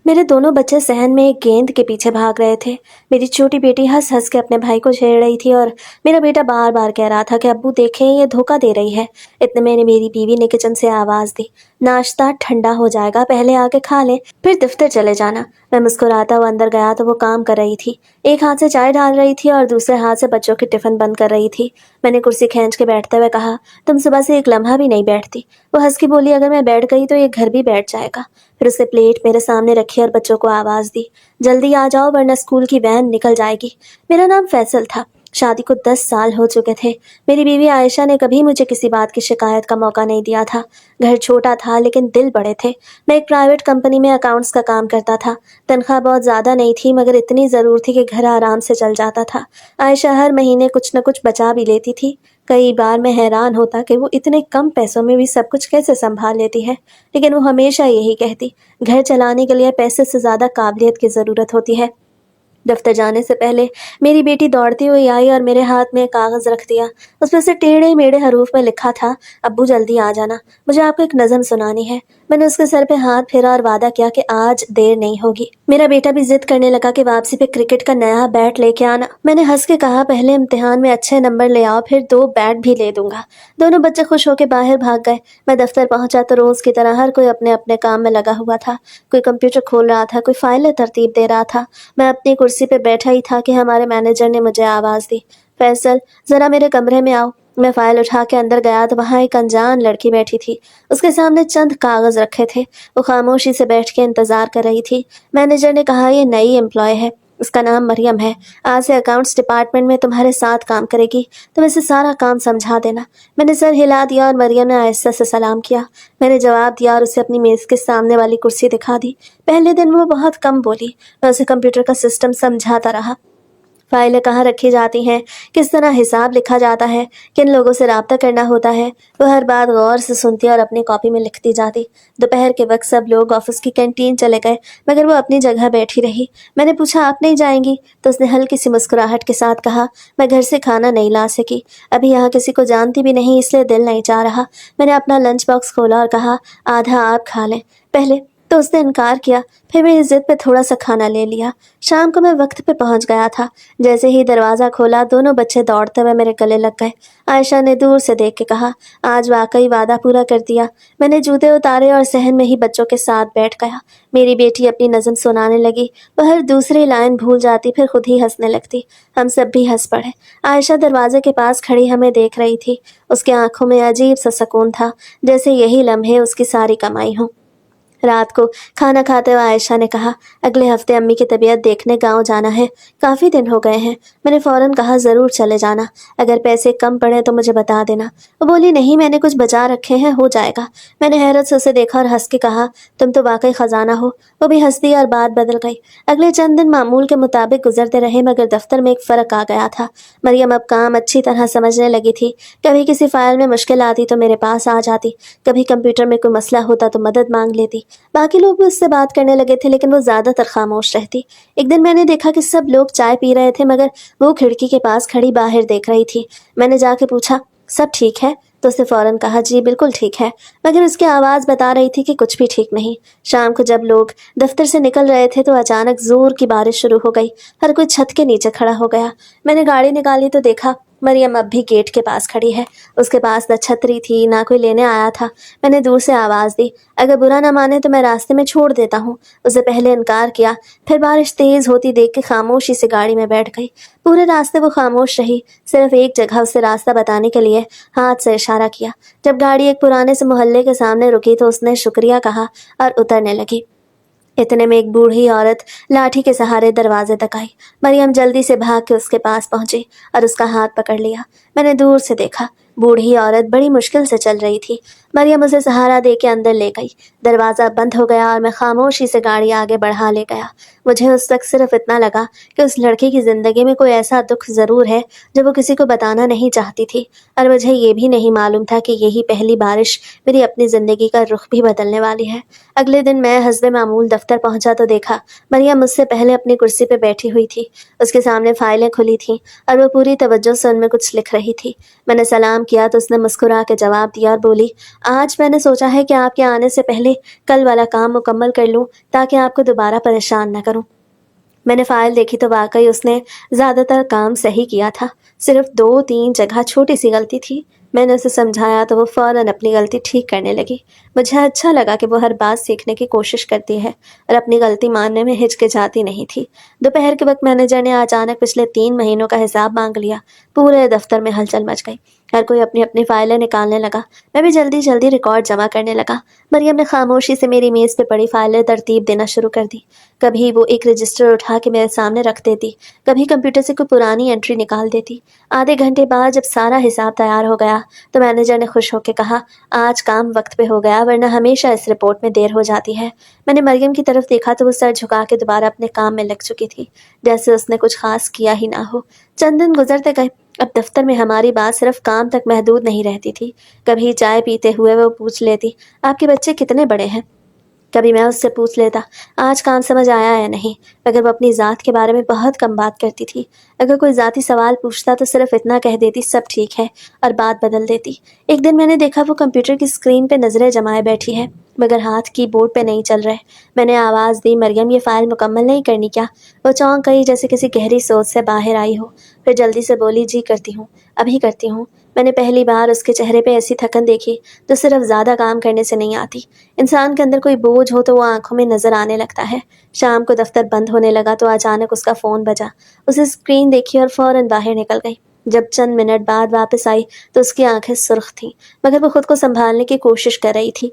मेरे दोनों बच्चे सहन में एक गेंद के पीछे भाग रहे थे। मेरी छोटी बेटी हंस हंस के अपने भाई को छेड़ रही थी और मेरा बेटा बार बार कह रहा था कि अब्बू देखें, ये धोखा दे रही है। इतने में मेरी बीवी ने किचन से आवाज दी, नाश्ता ठंडा हो जाएगा, पहले आके खा ले, फिर दफ्तर चले जाना। मैं मुस्कुराता हुआ अंदर गया तो वो काम कर रही थी। एक हाथ से चाय डाल रही थी और दूसरे हाथ से बच्चों की टिफिन बंद कर रही थी। मैंने कुर्सी खींच के बैठते हुए कहा, तुम सुबह से एक लम्हा भी नहीं बैठती। वो हंस के बोली, अगर मैं बैठ गई तो ये घर भी बैठ जाएगा। फिर उसने प्लेट मेरे सामने रखी और बच्चों को आवाज दी, जल्दी आ जाओ वरना स्कूल की वैन निकल जाएगी। मेरा नाम फैसल था। शादी को 10 साल हो चुके थे। मेरी बीवी आयशा ने कभी मुझे किसी बात की शिकायत का मौका नहीं दिया था। घर छोटा था लेकिन दिल बड़े थे। मैं एक प्राइवेट कंपनी में अकाउंट्स का काम करता था। तनख्वाह बहुत ज्यादा नहीं थी मगर इतनी जरूर थी कि घर आराम से चल जाता था। आयशा हर महीने कुछ न कुछ बचा भी लेती थी। कई बार मैं हैरान होता कि वो इतने कम पैसों में भी सब कुछ कैसे संभाल लेती है, लेकिन वो हमेशा यही कहती, घर चलाने के लिए पैसे से ज्यादा काबिलियत की जरूरत होती है। दफ्तर जाने से पहले मेरी बेटी दौड़ती हुई आई और मेरे हाथ में कागज रख दिया। उसमें से टेढ़े मेढ़े हरूफ में लिखा था, अब्बू जल्दी आ जाना, मुझे आपको एक नज़म सुनानी है। मैंने उसके सर पे हाथ फेरा और वादा किया कि आज देर नहीं होगी। मेरा बेटा भी जिद करने लगा कि वापसी पे क्रिकेट का नया बैट लेके आना। मैंने हंस के कहा, पहले इम्तिहान में अच्छे नंबर ले आओ, फिर 2 बैट भी ले दूंगा। दोनों बच्चे खुश होकर बाहर भाग गए। मैं दफ्तर पहुंचा तो रोज की तरह हर कोई अपने अपने काम में लगा हुआ था। कोई कंप्यूटर खोल रहा था, कोई फाइलें तरतीब दे रहा था। मैं अपनी कुर्सी पे बैठा ही था कि हमारे मैनेजर ने मुझे आवाज दी, फैसल जरा मेरे कमरे में आओ। मैं फाइल उठा के अंदर गया तो वहां एक अनजान लड़की बैठी थी। उसके सामने चंद कागज रखे थे। वो खामोशी से बैठ के इंतजार कर रही थी। मैनेजर ने कहा, ये नई एम्प्लॉय है, उसका नाम मरियम है। आज से अकाउंट्स डिपार्टमेंट में तुम्हारे साथ काम करेगी। तुम इसे सारा काम समझा देना। मैंने सर हिला दिया और मरियम ने आहिस्ता से सलाम किया। मैंने जवाब दिया और उसे अपनी मेज के सामने वाली कुर्सी दिखा दी। पहले दिन वो बहुत कम बोली। मैं उसे कंप्यूटर का सिस्टम समझाता रहा। फाइलें कहाँ रखी जाती हैं, किस तरह हिसाब लिखा जाता है, किन लोगों से राब्ता करना होता है। वो हर बात गौर से सुनती और अपनी कॉपी में लिखती जाती। दोपहर के वक्त सब लोग ऑफिस की कैंटीन चले गए मगर वो अपनी जगह बैठी रही। मैंने पूछा, आप नहीं जाएंगी? तो उसने हल्की सी मुस्कुराहट के साथ कहा, मैं घर से खाना नहीं ला सकी, अभी यहाँ किसी को जानती भी नहीं इसलिए दिल नहीं चाह रहा। मैंने अपना लंच बॉक्स खोला और कहा, आधा आप खा लें। पहले तो उसने इनकार किया, फिर मेरी जिद पे थोड़ा सा खाना ले लिया। शाम को मैं वक्त पे पहुंच गया था। जैसे ही दरवाजा खोला दोनों बच्चे दौड़ते हुए मेरे गले लग गए। आयशा ने दूर से देख के कहा, आज वाकई वादा पूरा कर दिया। मैंने जूते उतारे और सहन में ही बच्चों के साथ बैठ गया। मेरी बेटी अपनी नज़म सुनाने लगी। वह हर दूसरी लाइन भूल जाती फिर खुद ही हंसने लगती। हम सब भी हंस पड़े। आयशा दरवाजे के पास खड़ी हमें देख रही थी। उसकी आंखों में अजीब सा सुकून था, जैसे यही लम्हे उसकी सारी कमाई हो। रात को खाना खाते हुए आयशा ने कहा, अगले हफ्ते अम्मी की तबीयत देखने गांव जाना है, काफ़ी दिन हो गए हैं। मैंने फौरन कहा, ज़रूर चले जाना, अगर पैसे कम पड़े तो मुझे बता देना। वो बोली, नहीं मैंने कुछ बचा रखे हैं, हो जाएगा। मैंने हैरत से उसे देखा और हंस के कहा, तुम तो वाकई खजाना हो। वो भी हंस दी और बात बदल गई। अगले चंद दिन मामूल के मुताबिक गुजरते रहे मगर दफ्तर में एक फ़र्क आ गया था। मरियम अब काम अच्छी तरह समझने लगी थी। कभी किसी फाइल में मुश्किल आती तो मेरे पास आ जाती, कभी कंप्यूटर में कोई मसला होता तो मदद मांग लेती। बाकी लोग भी उससे बात करने लगे थे लेकिन वो ज्यादातर खामोश रहती। एक दिन मैंने देखा कि सब लोग चाय पी रहे थे मगर वो खिड़की के पास खड़ी बाहर देख रही थी। मैंने जाके पूछा, सब ठीक है? तो उसने फौरन कहा, जी बिल्कुल ठीक है, मगर उसकी आवाज़ बता रही थी कि कुछ भी ठीक नहीं। शाम को जब लोग दफ्तर से निकल रहे थे तो अचानक जोर की बारिश शुरू हो गई। हर कोई छत के नीचे खड़ा हो गया। मैंने गाड़ी निकाली तो देखा मरियम अब भी गेट के पास खड़ी है। उसके पास न छतरी थी ना कोई लेने आया था। मैंने दूर से आवाज़ दी, अगर बुरा ना माने तो मैं रास्ते में छोड़ देता हूँ। उसे पहले इनकार किया, फिर बारिश तेज होती देख के खामोशी से गाड़ी में बैठ गई। पूरे रास्ते वो खामोश रही, सिर्फ एक जगह उसे रास्ता बताने के लिए हाथ से इशारा किया। जब गाड़ी एक पुराने से मोहल्ले के सामने रुकी तो उसने शुक्रिया कहा और उतरने लगी। इतने में एक बूढ़ी औरत लाठी के सहारे दरवाजे तक आई। मरियम जल्दी से भाग के उसके पास पहुंची और उसका हाथ पकड़ लिया। मैंने दूर से देखा, बूढ़ी औरत बड़ी मुश्किल से चल रही थी। मरियम उसे सहारा दे के अंदर ले गई। दरवाज़ा बंद हो गया और मैं खामोशी से गाड़ी आगे बढ़ा ले गया। मुझे उस वक्त सिर्फ इतना लगा कि उस लड़की की ज़िंदगी में कोई ऐसा दुख ज़रूर है जो वो किसी को बताना नहीं चाहती थी, और मुझे ये भी नहीं मालूम था कि यही पहली बारिश मेरी अपनी ज़िंदगी का रुख भी बदलने वाली है। अगले दिन मैं हस्बे मामूल दफ्तर पहुंचा तो देखा मरियम मुझसे पहले अपनी कुर्सी पे बैठी हुई थी। उसके सामने फाइलें खुली थीं और वो पूरी तवज्जो से उनमें कुछ लिख रही थी। मैंने सलाम किया तो उसने मुस्कुरा के जवाब दिया और बोली, آج میں نے سوچا ہے کہ آپ کے آنے سے پہلے کل والا کام مکمل کر لوں تاکہ آپ کو دوبارہ پریشان نہ کروں۔ میں نے فائل دیکھی تو واقعی اس نے زیادہ تر کام صحیح کیا تھا، صرف 2-3 جگہ چھوٹی سی غلطی تھی۔ میں نے اسے سمجھایا تو وہ فوراً اپنی غلطی ٹھیک کرنے لگی۔ مجھے اچھا لگا کہ وہ ہر بات سیکھنے کی کوشش کرتی ہے اور اپنی غلطی ماننے میں ہچکچاتی نہیں تھی۔ دوپہر کے وقت مینیجر نے اچانک پچھلے 3 مہینوں کا حساب مانگ لیا۔ پورے دفتر میں ہلچل مچ گئی، ہر کوئی اپنی اپنی فائلیں نکالنے لگا۔ میں بھی جلدی جلدی ریکارڈ جمع کرنے لگا۔ مریم نے خاموشی سے میری میز پہ پڑی فائلیں ترتیب دینا شروع کر دی۔ کبھی وہ ایک رجسٹر اٹھا کے میرے سامنے رکھ دیتی، کبھی کمپیوٹر سے کوئی پرانی انٹری نکال دیتی۔ آدھے گھنٹے بعد جب سارا حساب تیار ہو گیا تو مینیجر نے خوش ہو کے کہا، آج کام وقت پہ ہو گیا، ورنہ ہمیشہ اس رپورٹ میں دیر ہو جاتی ہے۔ میں نے مریم کی طرف دیکھا تو وہ سر جھکا کے دوبارہ اپنے کام میں لگ چکی تھی، جیسے اس نے کچھ خاص کیا ہی نہ ہو۔ چند دن گزرتے گئے، اب دفتر میں ہماری بات صرف کام تک محدود نہیں رہتی تھی۔ کبھی چائے پیتے ہوئے وہ پوچھ لیتی، آپ کے بچے کتنے بڑے ہیں؟ کبھی میں اس سے پوچھ لیتا، آج کام سمجھ آیا یا نہیں؟ مگر وہ اپنی ذات کے بارے میں بہت کم بات کرتی تھی۔ اگر کوئی ذاتی سوال پوچھتا تو صرف اتنا کہہ دیتی، سب ٹھیک ہے، اور بات بدل دیتی۔ ایک دن میں نے دیکھا وہ کمپیوٹر کی اسکرین پہ نظریں جمائے بیٹھی ہے، مگر ہاتھ کی بورڈ پہ نہیں چل رہے۔ میں نے آواز دی، مریم یہ فائل مکمل نہیں کرنی کیا؟ وہ چونک گئی جیسے کسی گہری سوچ سے باہر آئی ہو، پھر جلدی سے بولی، جی کرتی ہوں، ابھی کرتی ہوں۔ میں نے پہلی بار اس کے چہرے پہ ایسی تھکن دیکھی تو صرف زیادہ کام کرنے سے نہیں آتی۔ انسان کے اندر کوئی بوجھ ہو تو وہ آنکھوں میں نظر آنے لگتا ہے۔ شام کو دفتر بند ہونے لگا تو اچانک اس کا فون بجا۔ اسے اسکرین دیکھی اور فوراً باہر نکل گئی۔ جب چند منٹ بعد واپس آئی تو اس کی آنکھیں سرخ تھیں، مگر وہ خود کو سنبھالنے کی کوشش کر رہی تھی۔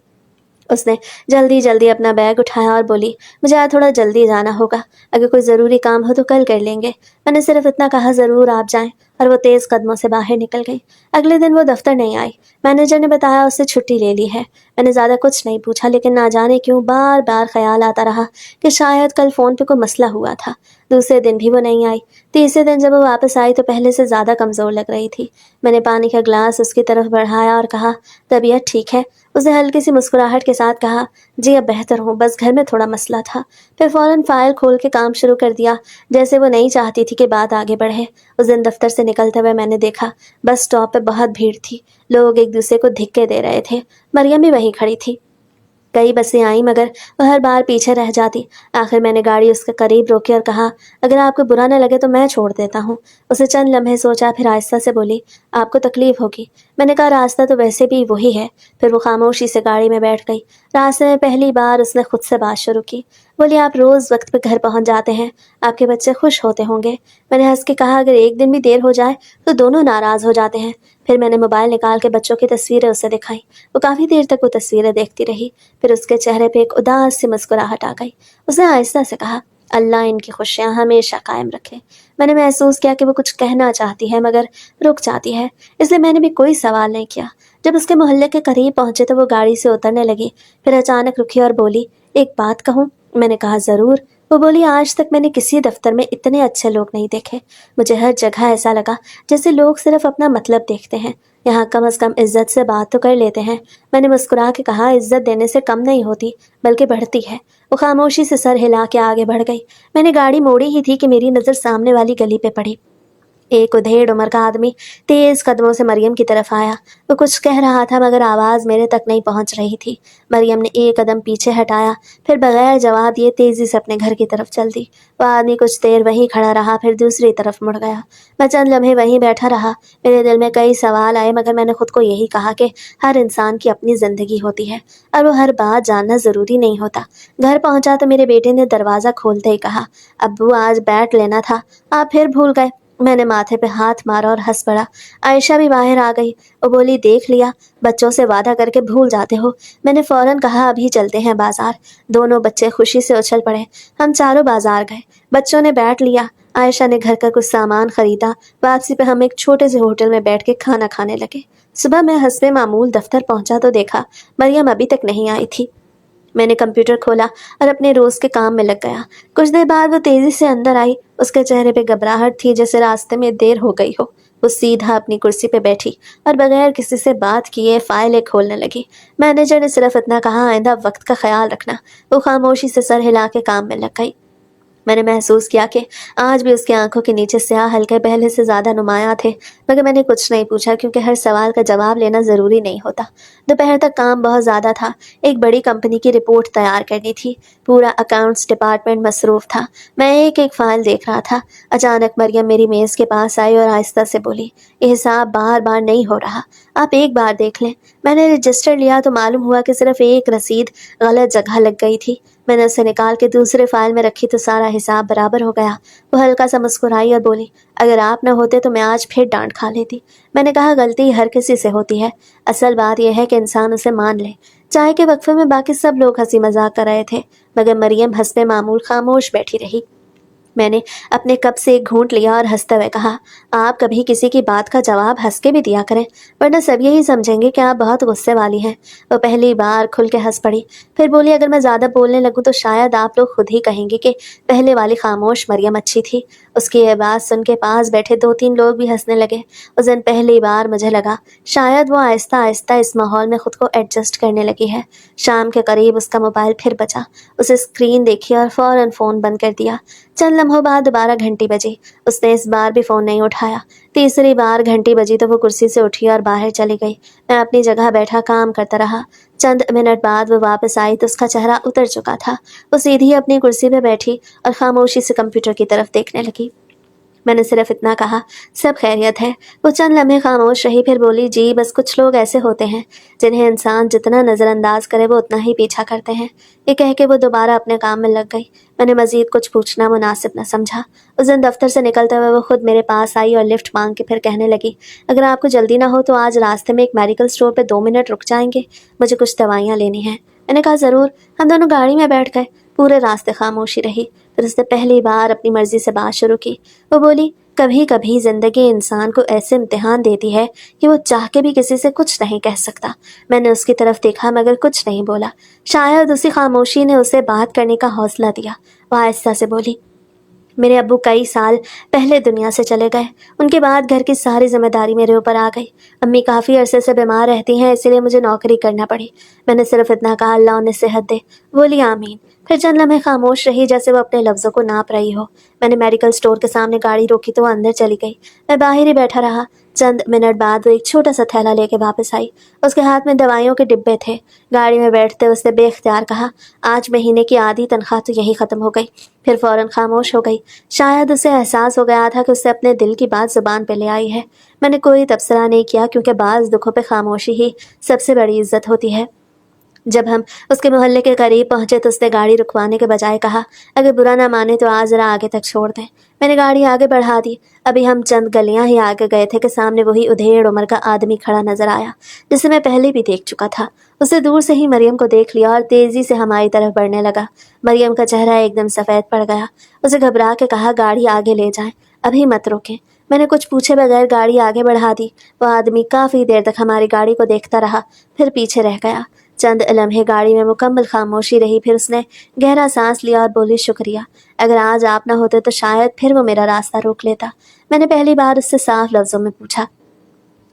اس نے جلدی جلدی اپنا بیگ اٹھایا اور بولی، مجھے آج تھوڑا جلدی جانا ہوگا، اگر کوئی ضروری کام ہو تو کل کر لیں گے۔ میں نے صرف اتنا کہا، ضرور آپ جائیں، اور وہ تیز قدموں سے باہر نکل گئی۔ اگلے دن وہ دفتر نہیں آئی۔ مینیجر نے بتایا اس سے چھٹی لے لی ہے۔ میں نے زیادہ کچھ نہیں پوچھا، لیکن نہ جانے کیوں بار بار خیال آتا رہا کہ شاید کل فون پہ کوئی مسئلہ ہوا تھا۔ دوسرے دن بھی وہ نہیں آئی۔ تیسرے دن جب وہ واپس آئی تو پہلے سے زیادہ کمزور لگ رہی تھی۔ میں نے پانی کا گلاس اس کی طرف بڑھایا اور کہا، طبیعت ٹھیک ہے؟ اس نے ہلکی سی مسکراہٹ کے ساتھ کہا، جی اب بہتر ہوں، بس گھر میں تھوڑا مسئلہ تھا۔ پھر فوراً فائل کھول کے کام شروع کر دیا، جیسے وہ نہیں چاہتی تھی کہ بات آگے بڑھے۔ اس دن دفتر سے نکلتے ہوئے میں نے دیکھا بس اسٹاپ پہ بہت بھیڑ تھی، لوگ ایک دوسرے کو دھکے دے رہے تھے۔ مریم بھی وہیں کھڑی تھی۔ کئی بسیں آئیں مگر وہ ہر بار پیچھے رہ جاتی۔ آخر میں نے گاڑی اس کے قریب روکی اور کہا، اگر آپ کو برا نہ لگے تو میں چھوڑ دیتا ہوں۔ اسے چند لمحے سوچا، پھر آہستہ سے بولی، آپ کو تکلیف ہوگی؟ میں نے کہا، راستہ تو ویسے بھی وہی ہے۔ پھر وہ خاموشی سے گاڑی میں بیٹھ گئی۔ راستے میں پہلی بار اس نے خود سے بات شروع کی، بولی، آپ روز وقت پہ گھر پہنچ جاتے ہیں، آپ کے بچے خوش ہوتے ہوں گے۔ میں نے ہنس کے کہا، اگر ایک دن بھی دیر ہو جائے تو دونوں ناراض ہو جاتے ہیں۔ پھر میں نے موبائل نکال کے بچوں کی تصویریں اسے دکھائیں۔ وہ کافی دیر تک وہ تصویریں دیکھتی رہی، پھر اس کے چہرے پہ ایک اداس سی مسکراہٹ آ گئی۔ اس نے آہستہ سے کہا، اللہ ان کی خوشیاں ہمیشہ قائم رکھے۔ میں نے محسوس کیا کہ وہ کچھ کہنا چاہتی ہے مگر رک جاتی ہے، اس لیے میں نے بھی کوئی سوال نہیں کیا۔ جب اس کے محلے کے قریب پہنچے تو وہ گاڑی سے اترنے لگی، پھر اچانک رکی اور بولی، ایک بات کہوں؟ میں نے کہا، ضرور۔ وہ بولی، آج تک میں نے کسی دفتر میں اتنے اچھے لوگ نہیں دیکھے۔ مجھے ہر جگہ ایسا لگا جیسے لوگ صرف اپنا مطلب دیکھتے ہیں، یہاں کم از کم عزت سے بات تو کر لیتے ہیں۔ میں نے مسکرا کے کہا، عزت دینے سے کم نہیں ہوتی بلکہ بڑھتی ہے۔ وہ خاموشی سے سر ہلا کے آگے بڑھ گئی۔ میں نے گاڑی موڑی ہی تھی کہ میری نظر سامنے والی گلی پہ پڑی۔ ایک ادھیڑ عمر کا آدمی تیز قدموں سے مریم کی طرف آیا۔ وہ کچھ کہہ رہا تھا مگر آواز میرے تک نہیں پہنچ رہی تھی۔ مریم نے ایک قدم پیچھے ہٹایا، پھر بغیر جواب دیے تیزی سے اپنے گھر کی طرف چل دی۔ وہ آدمی کچھ دیر وہیں کھڑا رہا، پھر دوسری طرف مڑ گیا۔ میں چند لمحے وہیں بیٹھا رہا۔ میرے دل میں کئی سوال آئے مگر میں نے خود کو یہی کہا کہ ہر انسان کی اپنی زندگی ہوتی ہے اور وہ ہر بات جاننا ضروری نہیں ہوتا۔ گھر پہنچا تو میرے بیٹے نے دروازہ کھولتے ہی کہا، ابو آج بیٹ لینا تھا، آپ پھر بھول گئے۔ میں نے ماتھے پہ ہاتھ مارا اور ہنس پڑا۔ عائشہ بھی باہر آ گئی۔ وہ بولی، دیکھ لیا، بچوں سے وعدہ کر کے بھول جاتے ہو۔ میں نے فوراً کہا، ابھی چلتے ہیں بازار۔ دونوں بچے خوشی سے اچھل پڑے۔ ہم چاروں بازار گئے۔ بچوں نے بیٹھ لیا، عائشہ نے گھر کا کچھ سامان خریدا۔ واپسی پہ ہم ایک چھوٹے سے ہوٹل میں بیٹھ کے کھانا کھانے لگے۔ صبح میں حسب معمول دفتر پہنچا تو دیکھا مریم ابھی تک نہیں آئی تھی۔ میں نے کمپیوٹر کھولا اور اپنے روز کے کام میں لگ گیا۔ کچھ دیر بعد وہ تیزی سے اندر آئی۔ اس کے چہرے پہ گھبراہٹ تھی جیسے راستے میں دیر ہو گئی ہو۔ وہ سیدھا اپنی کرسی پہ بیٹھی اور بغیر کسی سے بات کیے فائلیں کھولنے لگی۔ مینیجر نے صرف اتنا کہا، آئندہ وقت کا خیال رکھنا۔ وہ خاموشی سے سر ہلا کے کام میں لگ گئی۔ मैंने महसूस किया कि आज भी उसकी आंखों के नीचे स्याह हल्के पहले से ज़्यादा नुमायां थे, मगर मैंने कुछ नहीं पूछा क्योंकि हर सवाल का जवाब लेना ज़रूरी नहीं होता। दोपहर तक काम बहुत ज़्यादा था। एक बड़ी कंपनी की रिपोर्ट तैयार करनी थी। पूरा अकाउंट्स डिपार्टमेंट मसरूफ़ था। मैं एक एक फाइल देख रहा था। अचानक मरियम मेरी मेज़ के पास आई और आहिस्ता से बोली, ये हिसाब बार बार नहीं हो रहा, आप एक बार देख लें। मैंने रजिस्टर लिया तो मालूम हुआ कि सिर्फ एक रसीद गलत जगह लग गई थी। मैंने उसे निकाल के दूसरे फाइल में रखी तो सारा हिसाब बराबर हो गया। वो हल्का सा मुस्कुराई और बोली, अगर आप न होते तो मैं आज फिर डांट खा लेती। मैंने कहा, गलती हर किसी से होती है, असल बात यह है कि इंसान उसे मान ले। चाय के वक्फे में बाकी सब लोग हंसी मजाक कर रहे थे, मगर मरियम हंसते मामूल खामोश बैठी रही। मैंने अपने कप से एक घूंट लिया और हंसते हुए कहा, आप कभी किसी की बात का जवाब हंस के भी दिया करें, वरना सब यही समझेंगे कि आप बहुत गुस्से वाली हैं। वो पहली बार खुल के हंस पड़ी, फिर बोली, अगर मैं ज़्यादा बोलने लगूँ तो शायद आप लोग खुद ही कहेंगे कि पहले वाली खामोश मरियम अच्छी थी। उसकी ये बात सुन के पास बैठे 2-3 लोग भी हंसने लगे। उस दिन पहली बार मुझे लगा शायद वो आहिस्ता आहिस्ता इस माहौल में खुद को एडजस्ट करने लगी है। शाम के करीब उसका मोबाइल फिर बजा। उसे स्क्रीन देखी और फौरन फ़ोन बंद कर दिया। चंद लम्हों बाद दोबारा घंटी बजी। उसने इस बार भी फ़ोन नहीं उठाया। तीसरी बार घंटी बजी तो वो कुर्सी से उठी और बाहर चली गई। मैं अपनी जगह बैठा काम करता रहा। चंद मिनट बाद वो वापस आई तो उसका चेहरा उतर चुका था। वो सीधी अपनी कुर्सी पे बैठी और खामोशी से कंप्यूटर की तरफ देखने लगी। मैंने सिर्फ इतना कहा, सब खैरियत है। वो चंद लम्हे खामोश रही, फिर बोली, जी बस कुछ लोग ऐसे होते हैं जिन्हें इंसान जितना नज़रअंदाज करे वो उतना ही पीछा करते हैं। ये कह के वो दोबारा अपने काम में लग गई। मैंने मजीद कुछ पूछना मुनासिब न समझा। उस दिन दफ्तर से निकलते हुए वो खुद मेरे पास आई और लिफ्ट मांग के फिर कहने लगी, अगर आपको जल्दी ना हो तो आज रास्ते में एक मेडिकल स्टोर पर 2 मिनट रुक जाएंगे, मुझे कुछ दवाइयाँ लेनी हैं। मैंने कहा, ज़रूर। हम दोनों गाड़ी में बैठ गए। पूरे रास्ते खामोशी रही। फिर उसने पहली बार अपनी मर्जी से बात शुरू की। वो बोली, कभी कभी जिंदगी इंसान को ऐसे इम्तिहान देती है कि वो चाह के भी किसी से कुछ नहीं कह सकता। मैंने उसकी तरफ देखा मगर कुछ नहीं बोला। शायद उसी खामोशी ने उसे बात करने का हौसला दिया। वह आहिस्ता से बोली, मेरे अब्बू कई साल पहले दुनिया से चले गए। उनके बाद घर की सारी जिम्मेदारी मेरे ऊपर आ गई। अम्मी काफ़ी अरसे से बीमार रहती हैं, इसीलिए मुझे नौकरी करना पड़ी। मैंने सिर्फ इतना कहा, अल्लाह उन्हें सेहत दे। बोली, आमीन। फिर चंद लम्हे खामोश रही, जैसे वो अपने लफ्ज़ों को नाप रही हो। मैंने मेडिकल स्टोर के सामने गाड़ी रोकी तो वो अंदर चली गई। मैं बाहर ही बैठा रहा। चंद मिनट बाद वो एक छोटा सा थैला लेके वापस आई। उसके हाथ में दवाइयों के डिब्बे थे। गाड़ी में बैठते उसने बेख्तियार कहा, आज महीने की आधी तनख्वाह तो यही ख़त्म हो गई। फिर फौरन खामोश हो गई। शायद उसे एहसास हो गया था कि उससे अपने दिल की बात जुबान पे ले आई है। मैंने कोई तबसरा नहीं किया क्योंकि बाज़ दुखों पे खामोशी ही सबसे बड़ी इज्जत होती है। जब हम उसके मोहल्ले के करीब पहुंचे तो उसने गाड़ी रुकवाने के बजाय कहा, अगर बुरा ना माने तो आज जरा आगे तक छोड़ दें। मैंने गाड़ी आगे बढ़ा दी। अभी हम चंद गलियां ही आगे गए थे कि सामने वही उधेड़ उम्र का आदमी खड़ा नजर आया, जिसे मैं पहले भी देख चुका था। उसे दूर से ही मरियम को देख लिया और तेजी से हमारी तरफ बढ़ने लगा। मरियम का चेहरा एकदम सफ़ेद पड़ गया। उसे घबरा के कहा, गाड़ी आगे ले जाएं, अभी मत रोकें। मैंने कुछ पूछे बगैर गाड़ी आगे बढ़ा दी। वह आदमी काफ़ी देर तक हमारी गाड़ी को देखता रहा, फिर पीछे रह गया। चंद लम्हे गाड़ी में मुकम्मल खामोशी रही। फिर उसने गहरा सांस लिया और बोली, शुक्रिया। अगर आज आप ना होते तो शायद फिर वो मेरा रास्ता रोक लेता। मैंने पहली बार उससे साफ लफ्जों में पूछा,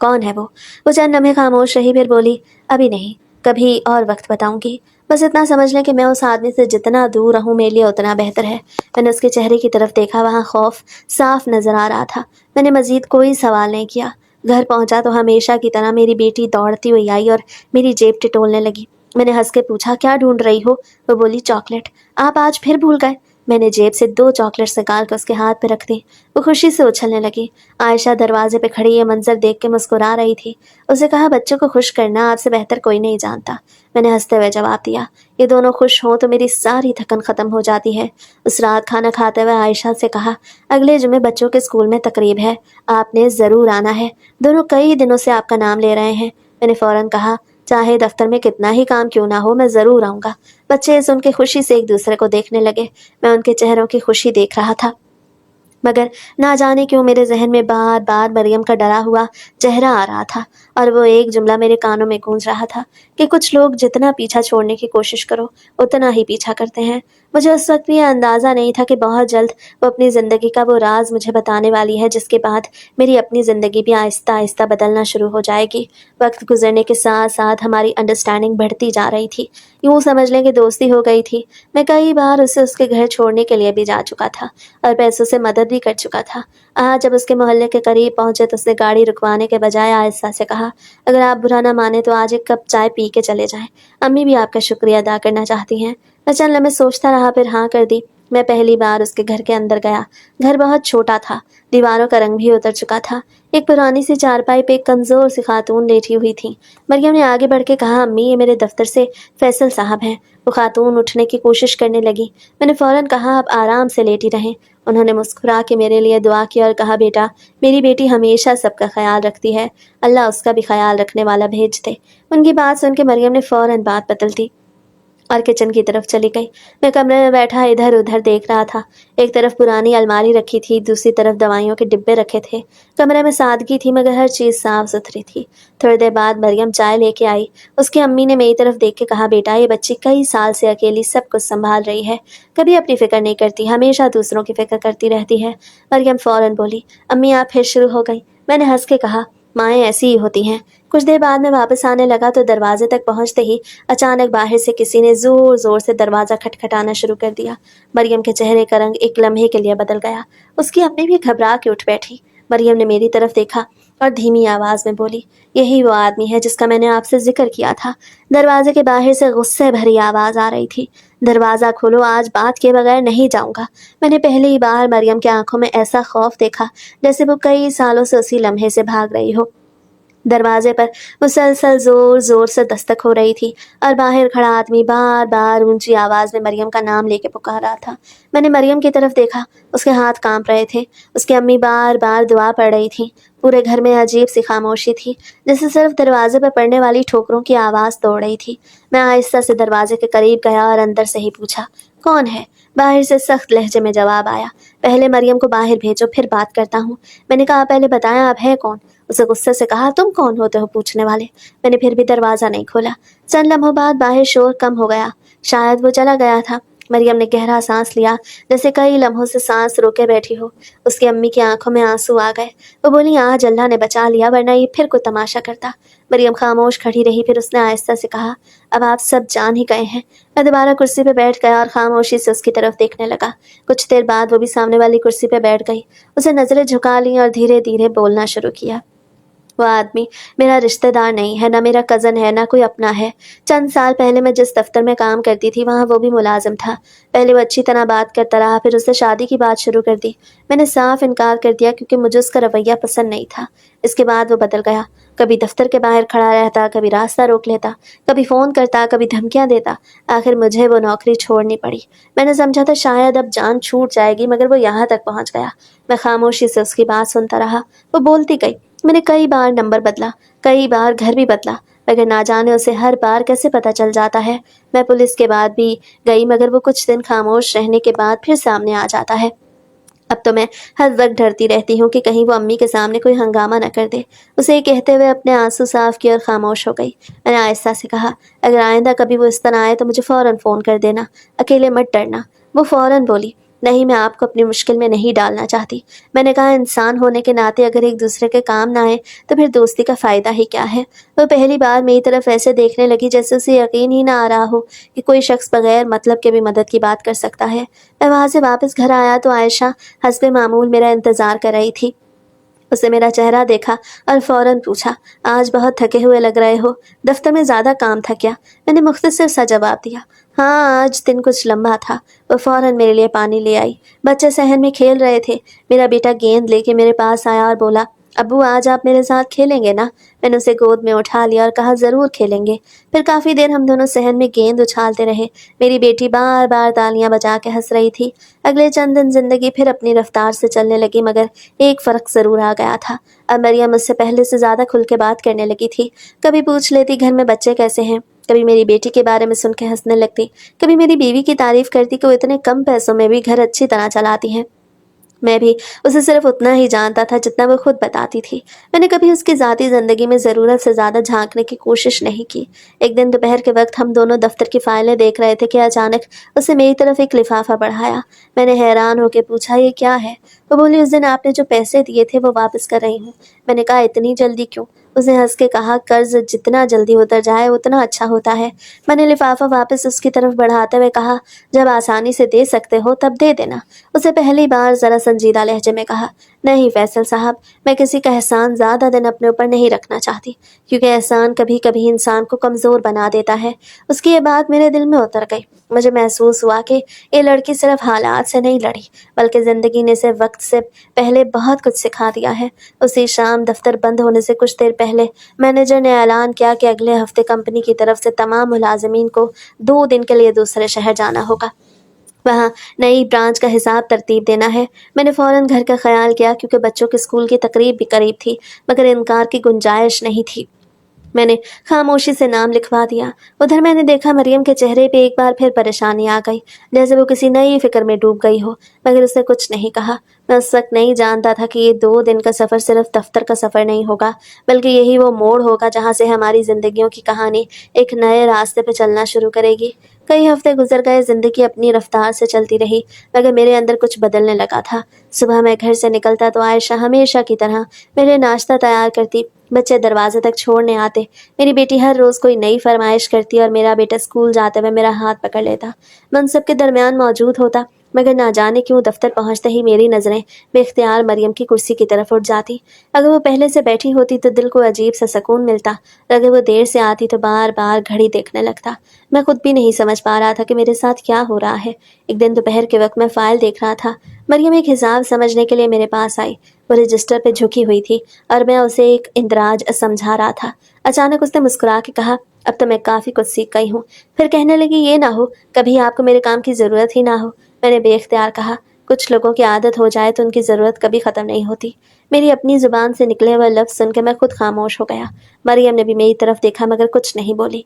कौन है वो? वो चंद लम्हे खामोश रही, फिर बोली, अभी नहीं, कभी और वक्त बताऊंगी। बस इतना समझ लें कि मैं उस आदमी से जितना दूर रहूं मेरे लिए उतना बेहतर है। मैंने उसके चेहरे की तरफ देखा, वहाँ खौफ साफ नजर आ रहा था। मैंने मजीद कोई सवाल नहीं किया। घर पहुंचा तो हमेशा की तरह मेरी बेटी दौड़ती हुई आई और मेरी जेब टिटोलने लगी। मैंने हंस के पूछा, क्या ढूंढ रही हो? वो बोली, चॉकलेट। आप आज फिर भूल गए। मैंने जेब से 2 चॉकलेट्स निकाल कर उसके हाथ पे रख दी। वो खुशी से उछलने लगी। आयशा दरवाजे पे खड़ी ये मंजर देख के मुस्कुरा रही थी। उसे कहा, बच्चों को खुश करना आपसे बेहतर कोई नहीं जानता। मैंने हंसते हुए जवाब दिया, ये दोनों खुश हों तो मेरी सारी थकन खत्म हो जाती है। उस रात खाना खाते हुए आयशा से कहा, अगले जुमे बच्चों के स्कूल में तकरीब है, आपने ज़रूर आना है। दोनों कई दिनों से आपका नाम ले रहे हैं। मैंने फ़ौरन कहा, चाहे दफ्तर में कितना ही काम क्यों ना हो, मैं ज़रूर आऊँगा। बच्चे सुन के खुशी से एक दूसरे को देखने लगे। मैं उनके चेहरों की खुशी देख रहा था, मगर ना जाने क्यों मेरे जहन में बार बार मरियम का डरा हुआ चेहरा आ रहा था और वो एक जुमला मेरे कानों में गूंज रहा था, कि कुछ लोग जितना पीछा छोड़ने की कोशिश करो उतना ही पीछा करते हैं। मुझे उस वक्त भी अंदाज़ा नहीं था कि बहुत जल्द वो अपनी ज़िंदगी का वो राज मुझे बताने वाली है, जिसके बाद मेरी अपनी ज़िंदगी भी आहिस्ता आहिस्ता बदलना शुरू हो जाएगी। वक्त गुजरने के साथ साथ हमारी अंडरस्टैंडिंग बढ़ती जा रही थी। यूँ समझ लें कि दोस्ती हो गई थी। मैं कई बार उसे उसके घर छोड़ने के लिए भी जा चुका था और पैसों से मदद भी कर चुका था। आज जब उसके मोहल्ले के करीब पहुंचे तो उसने गाड़ी रुकवाने के बजाय आहिस्ता से कहा, अगर आप बुरा ना माने तो आज एक कप चाय पी के चले जाएं। अम्मी भी आपका शुक्रिया अदा करना चाहती हैं। मैं चंद लम्हे सोचता रहा, फिर हाँ कर दी। मैं पहली बार उसके घर के अंदर गया। घर बहुत छोटा था, दीवारों का रंग भी उतर चुका था। एक पुरानी सी चारपाई पे एक कमजोर सी खातून लेटी हुई थी। मरियम ने आगे बढ़ के कहा, अम्मी ये मेरे दफ्तर से फैसल साहब हैं। वो खातून उठने की कोशिश करने लगी। मैंने फौरन कहा, आप आराम से लेटी रहें। उन्होंने मुस्कुरा के मेरे लिए दुआ की और कहा, बेटा मेरी बेटी हमेशा सबका ख्याल रखती है, अल्लाह उसका भी ख्याल रखने वाला भेज दे। उनकी बात सुन के मरियम ने फौरन बात बदल दी और किचन की तरफ चली गई। मैं कमरे में बैठा इधर उधर देख रहा था। एक तरफ पुरानी अलमारी रखी थी, दूसरी तरफ दवाइयों के डिब्बे रखे थे। कमरे में सादगी थी मगर हर चीज़ साफ सुथरी थी। थोड़ी देर बाद मरियम चाय लेके आई। उसकी अम्मी ने मेरी तरफ देख के कहा, बेटा ये बच्ची कई साल से अकेली सब कुछ संभाल रही है, कभी अपनी फिक्र नहीं करती, हमेशा दूसरों की फिक्र करती रहती है। मरियम फौरन बोली, अम्मी आप फिर शुरू हो गई। मैंने हंस के कहा, माएँ ऐसी ही होती हैं। कुछ देर बाद मैं वापस आने लगा तो दरवाजे तक पहुंचते ही अचानक बाहर से किसी ने जोर जोर से दरवाजा खटखटाना शुरू कर दिया। मरियम के चेहरे का रंग एक लम्हे के लिए बदल गया। उसकी अम्मी भी घबरा के उठ बैठी। मरियम ने मेरी तरफ देखा और धीमी आवाज में बोली, यही वो आदमी है जिसका मैंने आपसे जिक्र किया था। दरवाजे के बाहर से गुस्से भरी आवाज आ रही थी, दरवाजा खोलो, आज बात किए बगैर नहीं जाऊंगा। मैंने पहली बार मरियम की आंखों में ऐसा खौफ देखा जैसे वो कई सालों से उसी लम्हे से भाग रही हो। दरवाजे पर मुसलसल जोर जोर से दस्तक हो रही थी और बाहर खड़ा आदमी बार बार ऊंची आवाज में मरियम का नाम लेके पुकार रहा था। मैंने मरियम की तरफ देखा, उसके हाथ कांप रहे थे। उसकी अम्मी बार बार दुआ पढ़ रही थी। पूरे घर में अजीब सी खामोशी थी, जैसे सिर्फ दरवाजे पर पड़ने वाली ठोकरों की आवाज तोड़ रही थी। मैं आहिस्ता से दरवाजे के करीब गया और अंदर से ही पूछा, कौन है? बाहर से सख्त लहजे में जवाब आया, पहले मरियम को बाहर भेजो फिर बात करता हूँ। मैंने कहा, पहले बताया आप है कौन? उसे गुस्से से कहा, तुम कौन होते हो पूछने वाले? मैंने फिर भी दरवाजा नहीं खोला। चंद लम्हों बाद बाहर शोर कम हो गया, शायद वो चला गया था। मरियम ने गहरा सांस लिया, जैसे कई लम्हों से सांस रोके बैठी हो। उसकी अम्मी की आंखों में आंसू आ गए। वो बोली, आज अल्लाह ने बचा लिया, वरना ये फिर कोई तमाशा करता। मरियम खामोश खड़ी रही, फिर उसने आहिस्ता से कहा, अब आप सब जान ही गए हैं। मैं दोबारा कुर्सी पे बैठ गया और खामोशी से उसकी तरफ देखने लगा। कुछ देर बाद वो भी सामने वाली कुर्सी पे बैठ गई। उसे नजरें झुका ली और धीरे धीरे बोलना शुरू किया। वो आदमी मेरा रिश्तेदार नहीं है, ना मेरा कज़न है, ना कोई अपना है। चंद साल पहले मैं जिस दफ्तर में काम करती थी वहाँ वो भी मुलाजिम था। पहले वो अच्छी तरह बात करता रहा, फिर उससे शादी की बात शुरू कर दी। मैंने साफ इनकार कर दिया क्योंकि मुझे उसका रवैया पसंद नहीं था। इसके बाद वो बदल गया, कभी दफ्तर के बाहर खड़ा रहता, कभी रास्ता रोक लेता, कभी फ़ोन करता, कभी धमकियाँ देता। आखिर मुझे वो नौकरी छोड़नी पड़ी। मैंने समझा था शायद अब जान छूट जाएगी, मगर वो यहाँ तक पहुँच गया। मैं खामोशी से उसकी बात सुनता रहा। वो बोलती गई। मैंने कई बार नंबर बदला, कई बार घर भी बदला, मगर ना जाने उसे हर बार कैसे पता चल जाता है। मैं पुलिस के बाद भी गई, मगर वो कुछ दिन खामोश रहने के बाद फिर सामने आ जाता है। अब तो मैं हर वक्त डरती रहती हूँ कि कहीं वो अम्मी के सामने कोई हंगामा न कर दे। उसे ये कहते हुए अपने आंसू साफ किए और खामोश हो गई। मैंने आहिस्ता से कहा, अगर आइंदा कभी वो इस तरह आए तो मुझे फ़ौरन फ़ोन कर देना, अकेले मत डरना। वो फ़ौरन बोली, नहीं, मैं आपको अपनी मुश्किल में नहीं डालना चाहती। मैंने कहा, इंसान होने के नाते अगर एक दूसरे के काम ना आए तो फिर दोस्ती का फ़ायदा ही क्या है। वो पहली बार मेरी तरफ ऐसे देखने लगी जैसे उसे यकीन ही ना आ रहा हो कि कोई शख्स बगैर मतलब के भी मदद की बात कर सकता है। मैं वहाँ से वापस घर आया तो आयशा हस्बे मामूल मेरा इंतज़ार कर रही थी। उसे मेरा चेहरा देखा और फौरन पूछा, आज बहुत थके हुए लग रहे हो, दफ्तर में ज़्यादा काम था क्या? मैंने मुख्तसर सा जवाब दिया, हाँ आज दिन कुछ लंबा था। वो फौरन मेरे लिए पानी ले आई। बच्चे सहन में खेल रहे थे। मेरा बेटा गेंद लेके मेरे पास आया और बोला, अब्बू आज आप मेरे साथ खेलेंगे ना? मैंने उसे गोद में उठा लिया और कहा, ज़रूर खेलेंगे। फिर काफ़ी देर हम दोनों सहन में गेंद उछालते रहे। मेरी बेटी बार बार तालियां बजा के हंस रही थी। अगले चंद दिन जिंदगी फिर अपनी रफ्तार से चलने लगी, मगर एक फ़र्क ज़रूर आ गया था। अब मरियम मुझसे पहले से ज़्यादा खुल के बात करने लगी थी। कभी पूछ लेती, घर में बच्चे कैसे हैं? कभी मेरी बेटी के बारे में सुन के हंसने लगती, कभी मेरी बीवी की तारीफ़ करती कि वो इतने कम पैसों में भी घर अच्छी तरह चलाती हैं। मैं भी उसे सिर्फ उतना ही जानता था जितना वो खुद बताती थी। मैंने कभी उसकी ज़ाती ज़िंदगी में ज़रूरत से ज़्यादा झांकने की कोशिश नहीं की। एक दिन दोपहर के वक्त हम दोनों दफ्तर की फाइलें देख रहे थे कि अचानक उसने मेरी तरफ एक लिफाफा बढ़ाया। मैंने हैरान होकर पूछा, ये क्या है? वो बोली, उस दिन आपने जो पैसे दिए थे वो वापस कर रही हूँ। मैंने कहा, इतनी जल्दी क्यों? उसने हंस के कहा, कर्ज जितना जल्दी उतर जाए उतना अच्छा होता है। मैंने लिफाफा वापस उसकी तरफ बढ़ाते हुए कहा, जब आसानी से दे सकते हो तब दे देना। उसे पहली बार जरा संजीदा लहजे में कहा, नहीं फैसल साहब, मैं किसी का एहसान ज़्यादा दिन अपने ऊपर नहीं रखना चाहती, क्योंकि एहसान कभी कभी इंसान को कमज़ोर बना देता है। उसकी ये बात मेरे दिल में उतर गई। मुझे महसूस हुआ कि ये लड़की सिर्फ हालात से नहीं लड़ी, बल्कि ज़िंदगी ने इसे वक्त से पहले बहुत कुछ सिखा दिया है। उसी शाम दफ्तर बंद होने से कुछ देर पहले मैनेजर ने ऐलान किया कि अगले हफ्ते कंपनी की तरफ से तमाम मुलाजिमीन को 2 दिन के लिए दूसरे शहर जाना होगा। वहाँ नई ब्रांच का हिसाब तरतीब देना है। मैंने फ़ौरन घर का ख्याल किया, क्योंकि बच्चों के स्कूल की तकरीब भी करीब थी, मगर इनकार की गुंजाइश नहीं थी। मैंने खामोशी से नाम लिखवा दिया। उधर मैंने देखा मरियम के चेहरे पे एक बार फिर परेशानी आ गई, जैसे वो किसी नई फिक्र में डूब गई हो, मगर उसने कुछ नहीं कहा। मैं उस वक्त नहीं जानता था कि ये 2 दिन का सफ़र सिर्फ दफ्तर का सफ़र नहीं होगा, बल्कि यही वो मोड़ होगा जहाँ से हमारी ज़िंदगियों की कहानी एक नए रास्ते पर चलना शुरू करेगी। कई हफ्ते गुजर गए, ज़िंदगी अपनी रफ्तार से चलती रही, मगर मेरे अंदर कुछ बदलने लगा था। सुबह मैं घर से निकलता तो आयशा हमेशा की तरह मेरे लिए नाश्ता तैयार करती, बच्चे दरवाजे तक छोड़ने आते, मेरी बेटी हर रोज़ कोई नई फरमाइश करती और मेरा बेटा स्कूल जाते हुए मेरा हाथ पकड़ लेता। मैं उन सब के दरमियान मौजूद होता, मगर ना जाने क्यों दफ्तर पहुंचते ही मेरी नज़रें बेख्तियार मरियम की कुर्सी की तरफ उठ जाती। अगर वो पहले से बैठी होती तो दिल को अजीब सा सुकून मिलता, अगर वो देर से आती तो बार बार घड़ी देखने लगता। मैं खुद भी नहीं समझ पा रहा था कि मेरे साथ क्या हो रहा है। एक दिन दोपहर के वक्त मैं फ़ाइल देख रहा था। मरियम एक हिसाब समझने के लिए मेरे पास आई। वो रजिस्टर पे झुकी हुई थी और मैं उसे एक इंदराज समझा रहा था। अचानक उसने मुस्कुरा के कहा, अब तो मैं काफ़ी कुछ सीख गई हूँ। फिर कहने लगी, ये ना हो कभी आपको मेरे काम की ज़रूरत ही ना हो। मैंने बेख्तियार कहा, कुछ लोगों की आदत हो जाए तो उनकी ज़रूरत कभी ख़त्म नहीं होती। मेरी अपनी ज़ुबान से निकले हुए लफ्ज़ सुन के मैं खुद खामोश हो गया। मरियम ने भी मेरी तरफ देखा, मगर कुछ नहीं बोली।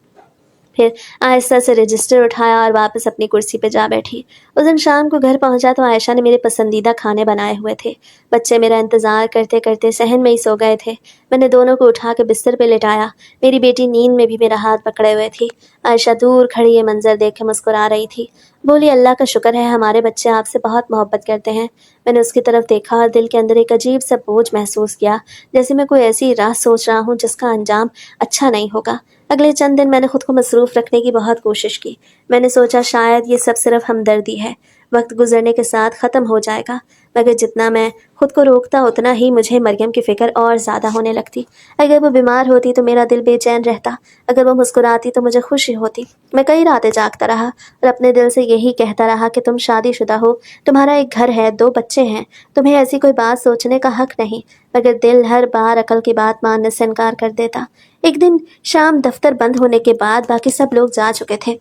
फिर आहिस्ता से रजिस्टर उठाया और वापस अपनी कुर्सी पर जा बैठी। उस दिन शाम को घर पहुंचा तो आयशा ने मेरे पसंदीदा खाने बनाए हुए थे। बच्चे मेरा इंतज़ार करते करते सहन में ही सो गए थे। मैंने दोनों को उठा के बिस्तर पे लिटाया। मेरी बेटी नींद में भी मेरा हाथ पकड़े हुए थी। आयशा दूर खड़ी ये मंजर देख के मुस्कुरा रही थी। बोली, अल्लाह का शुक्र है हमारे बच्चे आपसे बहुत मोहब्बत करते हैं। मैंने उसकी तरफ देखा और दिल के अंदर एक अजीब सा बोझ महसूस किया, जैसे मैं कोई ऐसी राह सोच रहा हूँ जिसका अंजाम अच्छा नहीं होगा। अगले चंद दिन मैंने खुद को मसरूफ़ रखने की बहुत कोशिश की। मैंने सोचा शायद ये सब सिर्फ हमदर्दी है, वक्त गुजरने के साथ ख़त्म हो जाएगा, मगर जितना मैं खुद को रोकता उतना ही मुझे मरियम की फ़िक्र और ज़्यादा होने लगती। अगर वो बीमार होती तो मेरा दिल बेचैन रहता, अगर वो मुस्कुराती तो मुझे खुशी होती। मैं कई रातें जागता रहा और अपने दिल से यही कहता रहा कि तुम शादीशुदा हो, तुम्हारा एक घर है, 2 बच्चे हैं, तुम्हें ऐसी कोई बात सोचने का हक नहीं, मगर दिल हर बार अकल की बात मानने से इनकार कर देता। एक दिन शाम दफ्तर बंद होने के बाद बाकी सब लोग जा चुके थे।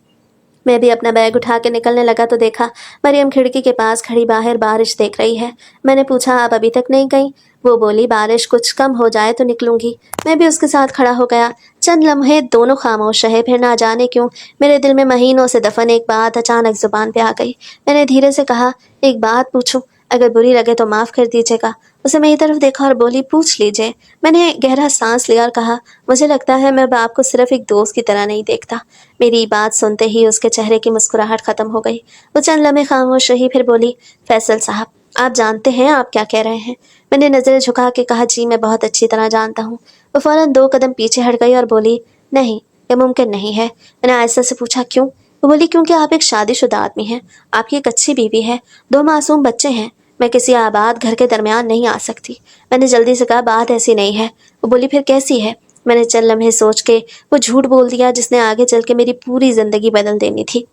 मैं भी अपना बैग उठा के निकलने लगा तो देखा मरियम खिड़की के पास खड़ी बाहर बारिश देख रही है। मैंने पूछा, आप अभी तक नहीं गई? वो बोली, बारिश कुछ कम हो जाए तो निकलूंगी। मैं भी उसके साथ खड़ा हो गया। चंद लम्हे दोनों खामोश रहे, फिर ना जाने क्यों मेरे दिल में महीनों से दफन एक बात अचानक जुबान पे आ गई। मैंने धीरे से कहा, एक बात पूछूं? अगर बुरी लगे तो माफ़ कर दीजिएगा। उसे मेरी तरफ देखा और बोली, पूछ लीजिए। मैंने गहरा सांस लिया और कहा, मुझे लगता है मैं अब आपको सिर्फ एक दोस्त की तरह नहीं देखता। मेरी बात सुनते ही उसके चेहरे की मुस्कुराहट ख़त्म हो गई। वो चंद लम्हे खामोश रही, फिर बोली, फैसल साहब, आप जानते हैं आप क्या कह रहे हैं? मैंने नज़र झुका के कहा, जी मैं बहुत अच्छी तरह जानता हूँ। वो फ़ौरन 2 कदम पीछे हट गई और बोली, नहीं, यह मुमकिन नहीं है। मैंने आयशा से पूछा, क्यों? वो बोली, क्योंकि आप एक शादीशुदा आदमी हैं, आपकी एक अच्छी बीवी है, 2 मासूम बच्चे हैं। मैं किसी आबाद घर के दरमियान नहीं आ सकती। मैंने जल्दी से कहा, बात ऐसी नहीं है। वो बोली, फिर कैसी है? मैंने चंद लम्हे सोच के वो झूठ बोल दिया जिसने आगे चल के मेरी पूरी ज़िंदगी बदल देनी थी।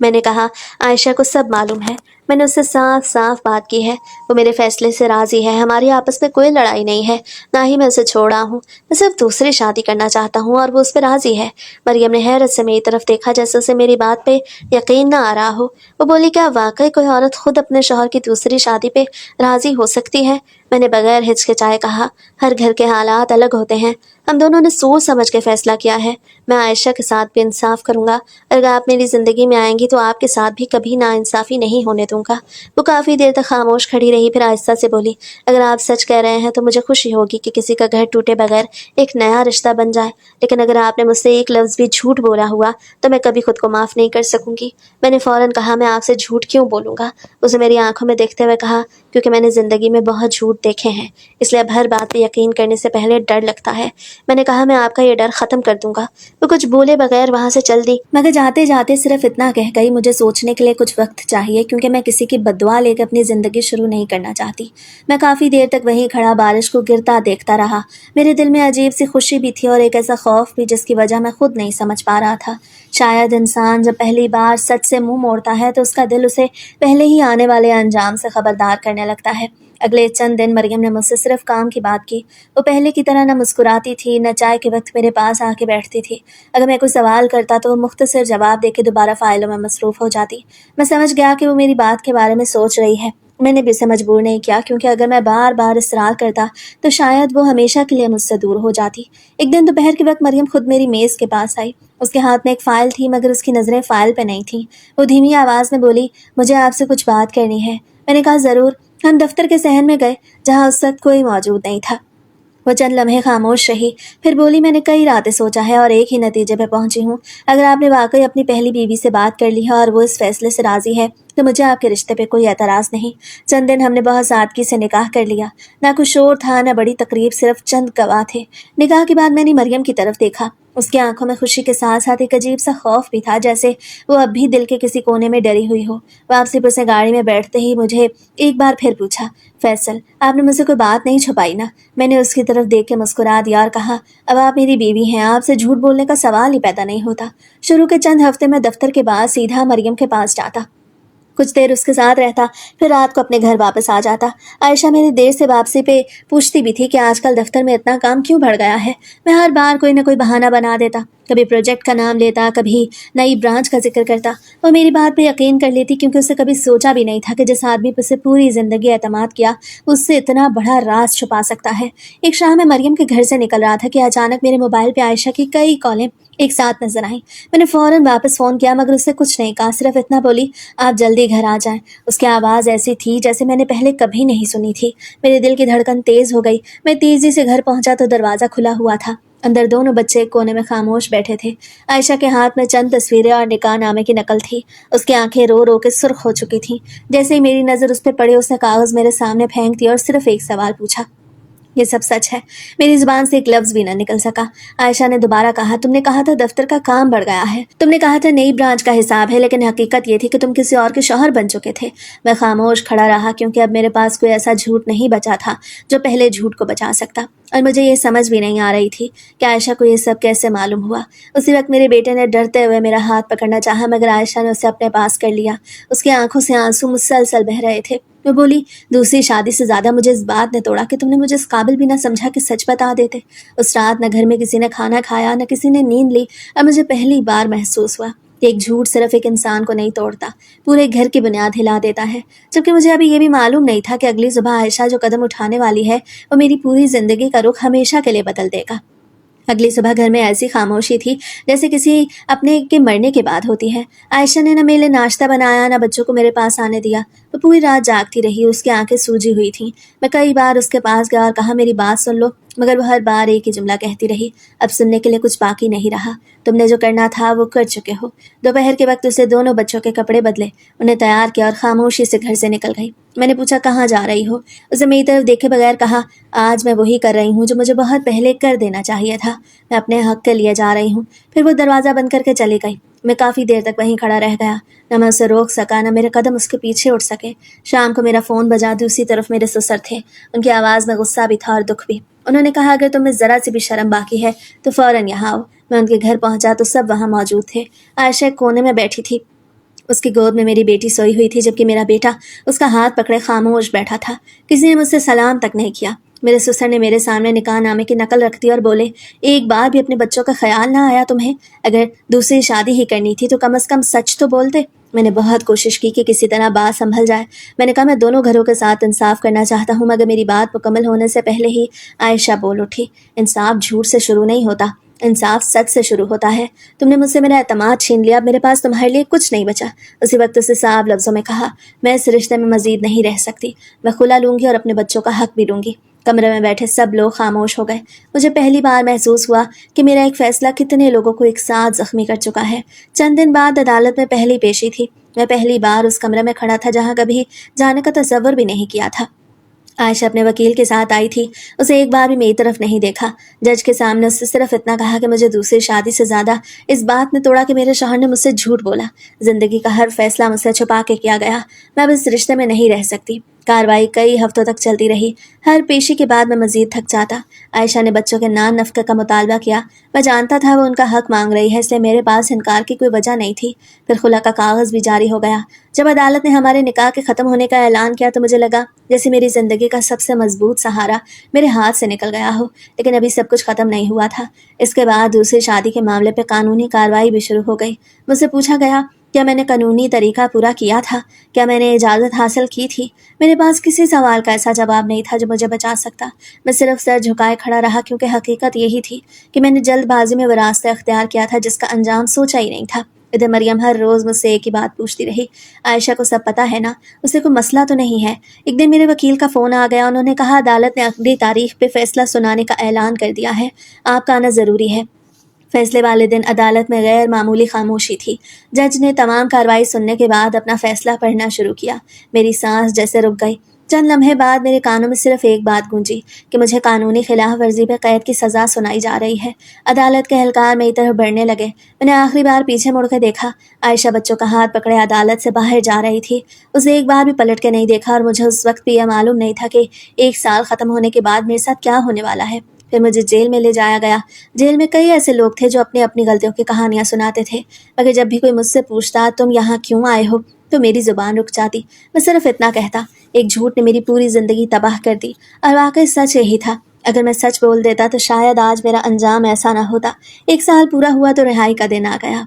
मैंने कहा, आयशा को सब मालूम है, मैंने उससे साफ साफ बात की है, वो मेरे फैसले से राज़ी है, हमारी आपस में कोई लड़ाई नहीं है, ना ही मैं उसे छोड़ा हूँ, मैं सिर्फ दूसरी शादी करना चाहता हूँ और वो उस पर राज़ी है। मरियम ने हैरत से मेरी तरफ देखा, जैसे उसे मेरी बात पे यकीन ना आ रहा हो। वो बोली, क्या वाकई कोई औरत खुद अपने शौहर की दूसरी शादी पे राज़ी हो सकती है? मैंने बगैर हिचकिचाए कहा, हर घर के हालात अलग होते हैं, हम दोनों ने सोच समझ के फैसला किया है। मैं आयशा के साथ भी इंसाफ करूँगा, अगर आप मेरी ज़िंदगी में आएंगी तो आपके साथ भी कभी नाइंसाफ़ी नहीं होने दूँगा। दूंगा। वो काफ़ी देर तक खामोश खड़ी रही, फिर आहिस्ता से बोली, अगर आप सच कह रहे हैं तो मुझे खुशी होगी कि किसी का घर टूटे बगैर एक नया रिश्ता बन जाए, लेकिन अगर आपने मुझसे एक लफ्ज़ भी झूठ बोला हुआ तो मैं कभी खुद को माफ़ नहीं कर सकूंगी। मैंने फ़ौरन कहा, मैं आपसे झूठ क्यों बोलूँगा? उसे मेरी आंखों में देखते हुए कहा, क्योंकि मैंने ज़िंदगी में बहुत झूठ देखे हैं, इसलिए अब हर बात पे यकीन करने से पहले डर लगता है। मैंने कहा, मैं आपका ये डर ख़त्म कर दूंगा। वो कुछ बोले बगैर वहाँ से चल दी, मगर जाते जाते सिर्फ इतना कह गई, मुझे सोचने के लिए कुछ वक्त चाहिए, क्योंकि मैं किसी की बद्दुआ लेकर अपनी ज़िंदगी शुरू नहीं करना चाहती। मैं काफ़ी देर तक वहीं खड़ा बारिश को गिरता देखता रहा। मेरे दिल में अजीब सी खुशी भी थी और एक ऐसा खौफ भी जिसकी वजह मैं खुद नहीं समझ पा रहा था। शायद इंसान जब पहली बार सच से मुंह मोड़ता है तो उसका दिल उसे पहले ही आने वाले अंजाम से खबरदार करने लगता है। अगले चंद दिन मरियम ने मुझसे सिर्फ काम की बात की। वो पहले की तरह न मुस्कुराती थी, न चाय के वक्त मेरे पास आके बैठती थी। अगर मैं कोई सवाल करता तो वो मुख्तसर जवाब देके दोबारा फाइलों में मसरूफ़ हो जाती। मैं समझ गया कि वो मेरी बात के बारे में सोच रही है। मैंने भी उसे मजबूर नहीं किया, क्योंकि अगर मैं बार बार इसरार करता तो शायद वो हमेशा के लिए मुझसे दूर हो जाती। एक दिन दोपहर के वक्त मरियम खुद मेरी मेज़ के पास आई। उसके हाथ में एक फ़ाइल थी, मगर उसकी नज़रें फ़ाइल पे नहीं थीं। वो धीमी आवाज़ में बोली, मुझे आपसे कुछ बात करनी है। मैंने कहा, ज़रूर। हम दफ्तर के सहन में गए, जहाँ उस वक्त कोई मौजूद नहीं था। वो चंद लम्हे खामोश रही, फिर बोली, मैंने कई रातें सोचा है और एक ही नतीजे पे पहुंची हूँ। अगर आपने वाकई अपनी पहली बीवी से बात कर ली है और वो इस फैसले से राजी है तो मुझे आपके रिश्ते पे कोई एतराज़ नहीं। चंद दिन हमने बहुत सादगी से निकाह कर लिया। ना कुछ शोर था, ना बड़ी तकरीब, सिर्फ चंद गवाह थे। निकाह के बाद मैंने मरियम की तरफ देखा। उसकी आंखों में खुशी के साथ साथ एक अजीब सा खौफ भी था, जैसे वो अब भी दिल के किसी कोने में डरी हुई हो। वापसी पर से गाड़ी में बैठते ही मुझे एक बार फिर पूछा, फैसल, आपने मुझसे कोई बात नहीं छुपाई ना? मैंने उसकी तरफ देख के मुस्कुरा दिया और कहा, अब आप मेरी बीवी हैं, आपसे झूठ बोलने का सवाल ही पैदा नहीं होता। शुरू के चंद हफ्ते में दफ्तर के बाद सीधा मरियम के पास जाता, कुछ देर उसके साथ रहता, फिर रात को अपने घर वापस आ जाता। आयशा मेरी देर से वापसी पे पूछती भी थी कि आजकल दफ्तर में इतना काम क्यों बढ़ गया है। मैं हर बार कोई ना कोई बहाना बना देता, कभी प्रोजेक्ट का नाम लेता, कभी नई ब्रांच का जिक्र करता। वो मेरी बात पे यकीन कर लेती, क्योंकि उससे कभी सोचा भी नहीं था कि जिस आदमी पर उसे पूरी जिंदगी एतमाद किया, उससे इतना बड़ा राज छुपा सकता है। एक शाम में मरियम के घर से निकल रहा था कि अचानक मेरे मोबाइल पे आयशा की कई कॉलें एक साथ नजर आई। मैंने फौरन वापस फ़ोन किया, मगर उससे कुछ नहीं कहा, सिर्फ इतना बोली, आप जल्दी घर आ जाएं। उसकी आवाज़ ऐसी थी जैसे मैंने पहले कभी नहीं सुनी थी। मेरे दिल की धड़कन तेज़ हो गई। मैं तेज़ी से घर पहुंचा तो दरवाज़ा खुला हुआ था। अंदर दोनों बच्चे एक कोने में खामोश बैठे थे। आयशा के हाथ में चंद तस्वीरें और निकाह नामे की नकल थी। उसकी आंखें रो रो के सुर्ख हो चुकी थीं। जैसे ही मेरी नज़र उस पर पड़ी, उसने कागज़ मेरे सामने फेंक दिया और सिर्फ एक सवाल पूछा, ये सब सच है? मेरी जुबान से एक लफ्ज भी न निकल सका। आयशा ने दोबारा कहा, तुमने कहा था दफ्तर का काम बढ़ गया है, तुमने कहा था नई ब्रांच का हिसाब है, लेकिन हकीकत ये थी कि तुम किसी और के शौहर बन चुके थे। मैं खामोश खड़ा रहा, क्योंकि अब मेरे पास कोई ऐसा झूठ नहीं बचा था जो पहले झूठ को बचा सकता। और मुझे ये समझ भी नहीं आ रही थी कि आयशा को ये सब कैसे मालूम हुआ। उसी वक्त मेरे बेटे ने डरते हुए मेरा हाथ पकड़ना चाहा, मगर आयशा ने उसे अपने पास कर लिया। उसकी आंखों से आंसू मुसलसल बह रहे थे। वो बोली, दूसरी शादी से ज्यादा मुझे इस बात ने तोड़ा कि तुमने मुझे इस काबिल भी ना समझा कि सच बता देते। उस रात न घर में किसी ने खाना खाया, न किसी ने नींद ली, और मुझे पहली बार महसूस हुआ कि एक झूठ सिर्फ एक इंसान को नहीं तोड़ता, पूरे घर की बुनियाद हिला देता है। जबकि मुझे अभी ये भी मालूम नहीं था कि अगली सुबह आयशा जो कदम उठाने वाली है वो मेरी पूरी जिंदगी का रुख हमेशा के लिए बदल देगा। अगली सुबह घर में ऐसी खामोशी थी जैसे किसी अपने के मरने के बाद होती है। आयशा ने न मेरे लिए नाश्ता बनाया, न बच्चों को मेरे पास आने दिया। वो पूरी रात जागती रही, उसकी आंखें सूजी हुई थीं। मैं कई बार उसके पास गया और कहा, मेरी बात सुन लो, मगर वो हर बार एक ही जुमला कहती रही, अब सुनने के लिए कुछ बाकी नहीं रहा। तुमने जो करना था वो कर चुके हो। दोपहर के वक्त उसे दोनों बच्चों के कपड़े बदले, उन्हें तैयार किया और खामोशी से घर से निकल गई। मैंने पूछा, कहाँ जा रही हो? उसे मेरी तरफ देखे बगैर कहा, आज मैं वही कर रही हूँ जो मुझे बहुत पहले कर देना चाहिए था। मैं अपने हक के लिए जा रही हूँ। फिर वो दरवाज़ा बंद करके चली गई। मैं काफ़ी देर तक वहीं खड़ा रह गया। न मैं उसे रोक सका, न मेरे कदम उसके पीछे उठ सके। शाम को मेरा फ़ोन बजा, दूसरी तरफ मेरे ससुर थे। उनकी आवाज़ में गुस्सा भी था और दुख भी। उन्होंने कहा, अगर तुम्हें ज़रा सी भी शर्म बाकी है तो फ़ौरन यहाँ आओ। मैं उनके घर पहुँचा तो सब वहाँ मौजूद थे। आयशा एक कोने में बैठी थी, उसकी गोद में मेरी बेटी सोई हुई थी, जबकि मेरा बेटा उसका हाथ पकड़े खामोश बैठा था। किसी ने मुझसे सलाम तक नहीं किया। मेरे ससुर ने मेरे सामने निकाह नामे की नकल रख दी और बोले, एक बार भी अपने बच्चों का ख्याल ना आया तुम्हें? अगर दूसरी शादी ही करनी थी तो कम से कम सच तो बोलते। मैंने बहुत कोशिश की कि किसी तरह बात संभल जाए। मैंने कहा, मैं दोनों घरों के साथ इंसाफ करना चाहता हूँ, मगर मेरी बात मुकम्मल होने से पहले ही आयशा बोल उठी, इंसाफ झूठ से शुरू नहीं होता, इंसाफ सच से शुरू होता है। तुमने मुझसे मेरा एतमाद छीन लिया, अब मेरे पास तुम्हारे लिए कुछ नहीं बचा। उसी वक्त उसे साफ लफ्जों में कहा, मैं इस रिश्ते में मजीद नहीं रह सकती। मैं खुला लूंगी और अपने बच्चों का हक भी लूंगी। कमरे में बैठे सब लोग खामोश हो गए। मुझे पहली बार महसूस हुआ कि मेरा एक फैसला कितने लोगों को एक साथ जख्मी कर चुका है। चंद दिन बाद अदालत में पहली पेशी थी। मैं पहली बार उस कमरे में खड़ा था जहां कभी जाने का तसव्वुर भी नहीं किया था। आयशा अपने वकील के साथ आई थी। उसे एक बार भी मेरी तरफ नहीं देखा। जज के सामने उससे सिर्फ इतना कहा कि मुझे दूसरी शादी से ज्यादा इस बात ने तोड़ा कि मेरे शौहर ने मुझसे झूठ बोला। जिंदगी का हर फैसला मुझसे छुपा के किया गया। मैं अब इस रिश्ते में नहीं रह सकती। कार्रवाई कई हफ्तों तक चलती रही। हर पेशी के बाद मैं मजीद थक जाता। आयशा ने बच्चों के नान नफके का मुतालबा किया। मैं जानता था वो उनका हक मांग रही है, इसलिए मेरे पास इनकार की कोई वजह नहीं थी। फिर खुला का कागज भी जारी हो गया। जब अदालत ने हमारे निकाह के खत्म होने का ऐलान किया तो मुझे लगा जैसे मेरी जिंदगी का सबसे मजबूत सहारा मेरे हाथ से निकल गया हो। लेकिन अभी सब कुछ खत्म नहीं हुआ था। इसके बाद दूसरी शादी के मामले पर कानूनी कार्रवाई भी शुरू हो गई। मुझसे पूछा गया क्या मैंने कानूनी तरीका पूरा किया था, क्या मैंने इजाज़त हासिल की थी। मेरे पास किसी सवाल का ऐसा जवाब नहीं था जो मुझे बचा सकता। मैं सिर्फ सर झुकाए खड़ा रहा, क्योंकि हकीकत यही थी कि मैंने जल्दबाजी में वो रास्ता अख्तियार किया था जिसका अंजाम सोचा ही नहीं था। इधर मरियम हर रोज़ मुझसे एक ही बात पूछती रही, आयशा को सब पता है ना, उसे कोई मसला तो नहीं है। एक दिन मेरे वकील का फ़ोन आ गया। उन्होंने कहा अदालत ने अगली तारीख पे फैसला सुनाने का ऐलान कर दिया है, आपका आना ज़रूरी है। फैसले वाले दिन अदालत में गैर मामूली खामोशी थी। जज ने तमाम कार्रवाई सुनने के बाद अपना फैसला पढ़ना शुरू किया। मेरी सांस जैसे रुक गई। चंद लम्हे बाद मेरे कानों में सिर्फ एक बात गूंजी कि मुझे कानूनी खिलाफ वर्जी पर कैद की सज़ा सुनाई जा रही है। अदालत के एहलकार मेरी तरफ बढ़ने लगे। मैंने आखिरी बार पीछे मुड़कर देखा। आयशा बच्चों का हाथ पकड़े अदालत से बाहर जा रही थी। उसे एक बार भी पलट के नहीं देखा और मुझे उस वक्त भी यह मालूम नहीं था कि एक साल ख़त्म होने के बाद मेरे साथ क्या होने वाला है। फिर मुझे जेल में ले जाया गया। जेल में कई ऐसे लोग थे जो अपनी अपनी गलतियों की कहानियां सुनाते थे, मगर जब भी कोई मुझसे पूछता तुम यहाँ क्यों आए हो, तो मेरी जुबान रुक जाती। मैं सिर्फ इतना कहता, एक झूठ ने मेरी पूरी जिंदगी तबाह कर दी। और वाकई सच यही था। अगर मैं सच बोल देता तो शायद आज मेरा अंजाम ऐसा ना होता। एक साल पूरा हुआ तो रिहाई का दिन आ गया।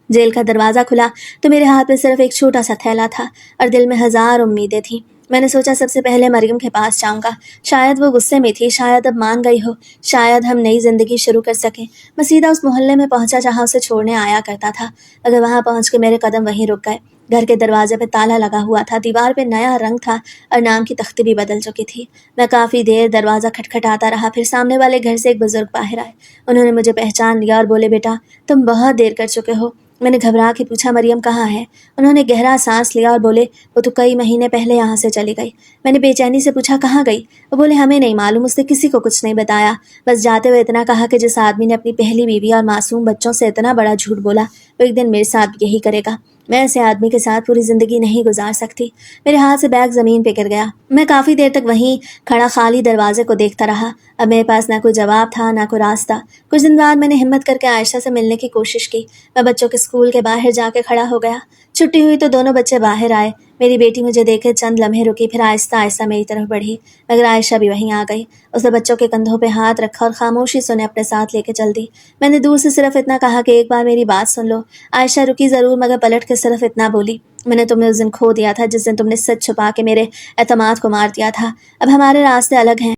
जेल का दरवाज़ा खुला तो मेरे हाथ में सिर्फ एक छोटा सा थैला था और दिल में हज़ार उम्मीदें थीं। मैंने सोचा सबसे पहले मरियम के पास जाऊंगा। शायद वो गुस्से में थी, शायद अब मान गई हो, शायद हम नई जिंदगी शुरू कर सकें। मैं सीधा उस मोहल्ले में पहुंचा जहां उसे छोड़ने आया करता था, मगर वहां पहुंच के मेरे कदम वहीं रुक गए। घर के दरवाजे पे ताला लगा हुआ था, दीवार पे नया रंग था और नाम की तख्ती भी बदल चुकी थी। मैं काफ़ी देर दरवाज़ा खटखटाता रहा। फिर सामने वाले घर से एक बुजुर्ग बाहर आए। उन्होंने मुझे पहचान लिया और बोले, बेटा तुम बहुत देर कर चुके हो। मैंने घबरा के पूछा, मरियम कहाँ है? उन्होंने गहरा सांस लिया और बोले, वो तो कई महीने पहले यहाँ से चली गई। मैंने बेचैनी से पूछा, कहाँ गई? वो बोले, हमें नहीं मालूम, उसने किसी को कुछ नहीं बताया। बस जाते हुए इतना कहा कि जिस आदमी ने अपनी पहली बीवी और मासूम बच्चों से इतना बड़ा झूठ बोला, वो एक दिन मेरे साथ भी यही करेगा। मैं ऐसे आदमी के साथ पूरी जिंदगी नहीं गुजार सकती। मेरे हाथ से बैग जमीन पे गिर गया। मैं काफ़ी देर तक वहीं खड़ा खाली दरवाजे को देखता रहा। अब मेरे पास ना कोई जवाब था, ना कोई रास्ता। कुछ दिन बाद मैंने हिम्मत करके आयशा से मिलने की कोशिश की। मैं बच्चों के स्कूल के बाहर जाके खड़ा हो गया। छुट्टी हुई तो दोनों बच्चे बाहर आए। मेरी बेटी मुझे देखे चंद लम्हे रुकी, फिर आहिस्ता आहिस्ता मेरी तरफ बढ़ी, मगर आयशा भी वहीं आ गई। उसने बच्चों के कंधों पे हाथ रखा और खामोशी से उन्हें अपने साथ लेके चल दी। मैंने दूर से सिर्फ इतना कहा कि एक बार मेरी बात सुन लो। आयशा रुकी ज़रूर, मगर पलट के सिर्फ इतना बोली, मैंने तुम्हें उस दिन खो दिया था जिस दिन तुमने सच छुपा के मेरे एतमाद को मार दिया था। अब हमारे रास्ते अलग हैं।